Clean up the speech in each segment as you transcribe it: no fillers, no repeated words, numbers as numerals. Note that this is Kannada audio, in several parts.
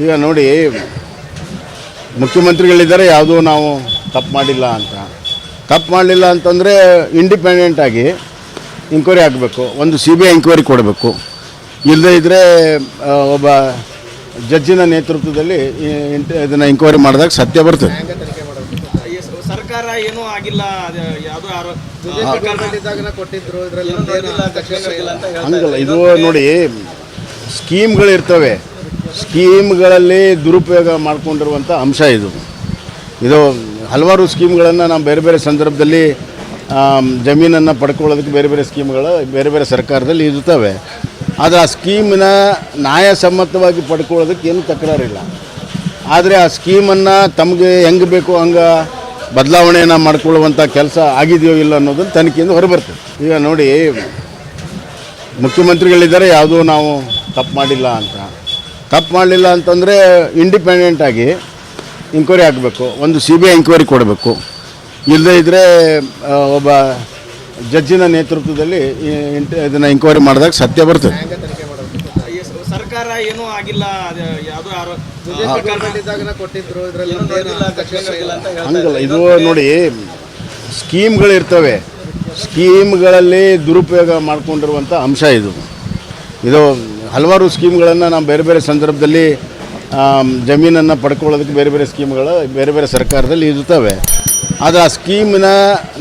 ಈಗ ನೋಡಿ, ಮುಖ್ಯಮಂತ್ರಿಗಳಿದ್ದಾರೆ, ಯಾವುದೂ ನಾವು ತಪ್ಪು ಮಾಡಿಲ್ಲ ಅಂತ. ತಪ್ಪು ಮಾಡಲಿಲ್ಲ ಅಂತಂದರೆ ಇಂಡಿಪೆಂಡೆಂಟಾಗಿ ಎಂಕ್ವೈರಿ ಆಗಬೇಕು, ಒಂದು CBI ಎಂಕ್ವೈರಿ ಕೊಡಬೇಕು. ಇಲ್ಲದೇ ಇದ್ದರೆ ಒಬ್ಬ ಜಡ್ಜಿನ ನೇತೃತ್ವದಲ್ಲಿ ಇದನ್ನು ಎಂಕ್ವೈರಿ ಮಾಡಿದಾಗ ಸತ್ಯ ಬರ್ತದೆ. ಸರ್ಕಾರ ಏನೂ ಆಗಿಲ್ಲ, ಹಂಗಲ್ಲ. ಇದು ನೋಡಿ, ಸ್ಕೀಮ್ಗಳಿರ್ತವೆ, ಸ್ಕೀಮ್ಗಳಲ್ಲಿ ದುರುಪಯೋಗ ಮಾಡಿಕೊಂಡಿರುವಂಥ ಅಂಶ ಇದು. ಹಲವಾರು ಸ್ಕೀಮ್ಗಳನ್ನು ನಾವು ಬೇರೆ ಬೇರೆ ಸಂದರ್ಭದಲ್ಲಿ ಜಮೀನನ್ನು ಪಡ್ಕೊಳ್ಳೋದಕ್ಕೆ ಬೇರೆ ಬೇರೆ ಸ್ಕೀಮ್ಗಳು ಬೇರೆ ಬೇರೆ ಸರ್ಕಾರದಲ್ಲಿ ಇರ್ತವೆ. ಆದರೆ ಆ ಸ್ಕೀಮಿನ ನ್ಯಾಯಸಮ್ಮತವಾಗಿ ಪಡ್ಕೊಳ್ಳೋದಕ್ಕೆ ಏನು ತಕರಾರಿಲ್ಲ. ಆದರೆ ಆ ಸ್ಕೀಮನ್ನು ತಮಗೆ ಹೆಂಗೆ ಬೇಕು ಹಂಗೆ ಬದಲಾವಣೆಯನ್ನು ಮಾಡಿಕೊಳ್ಳುವಂಥ ಕೆಲಸ ಆಗಿದೆಯೋ ಇಲ್ಲ ಅನ್ನೋದನ್ನು ತನಿಖೆಯಿಂದ ಹೊರಬರ್ತದೆ. ಈಗ ನೋಡಿ, ಮುಖ್ಯಮಂತ್ರಿಗಳಿದ್ದಾರೆ, ಯಾವುದೂ ನಾವು ತಪ್ಪು ಮಾಡಿಲ್ಲ ಅಂತ. ತಪ್ಪು ಮಾಡಲಿಲ್ಲ ಅಂತಂದರೆ ಇಂಡಿಪೆಂಡೆಂಟಾಗಿ ಎಂಕ್ವೈರಿ ಆಗಬೇಕು, ಒಂದು CBI ಎಂಕ್ವೈರಿ ಕೊಡಬೇಕು. ಇಲ್ಲದೇ ಇದ್ದರೆ ಒಬ್ಬ ಜಡ್ಜಿನ ನೇತೃತ್ವದಲ್ಲಿ ಇದನ್ನು ಎಂಕ್ವೈರಿ ಮಾಡಿದಾಗ ಸತ್ಯ ಬರ್ತದೆ. ಸರ್ಕಾರ ಏನೂ ಆಗಿಲ್ಲ, ಹಂಗಲ್ಲ. ಇದು ನೋಡಿ, ಸ್ಕೀಮ್ಗಳಿರ್ತವೆ, ಸ್ಕೀಮ್ಗಳಲ್ಲಿ ದುರುಪಯೋಗ ಮಾಡಿಕೊಂಡಿರುವಂಥ ಅಂಶ ಇದು. ಹಲವಾರು ಸ್ಕೀಮ್ಗಳನ್ನು ನಾವು ಬೇರೆ ಬೇರೆ ಸಂದರ್ಭದಲ್ಲಿ ಜಮೀನನ್ನು ಪಡ್ಕೊಳ್ಳೋದಕ್ಕೆ ಬೇರೆ ಬೇರೆ ಸ್ಕೀಮ್ಗಳು ಬೇರೆ ಬೇರೆ ಸರ್ಕಾರದಲ್ಲಿ ಇರ್ತವೆ. ಆದರೆ ಆ ಸ್ಕೀಮಿನ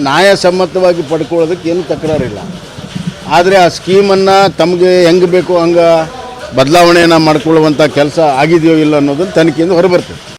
ನ್ಯಾಯಸಮ್ಮತವಾಗಿ ಪಡ್ಕೊಳ್ಳೋದಕ್ಕೆ ಏನು ತಕರಾರಿಲ್ಲ. ಆದರೆ ಆ ಸ್ಕೀಮನ್ನು ತಮಗೆ ಹೆಂಗೆ ಬೇಕು ಹಂಗೆ ಬದಲಾವಣೆಯನ್ನು ಮಾಡಿಕೊಳ್ಳುವಂಥ ಕೆಲಸ ಆಗಿದೆಯೋ ಇಲ್ಲ ಅನ್ನೋದನ್ನು ತನಿಖೆಯಿಂದ ಹೊರಬರ್ತದೆ.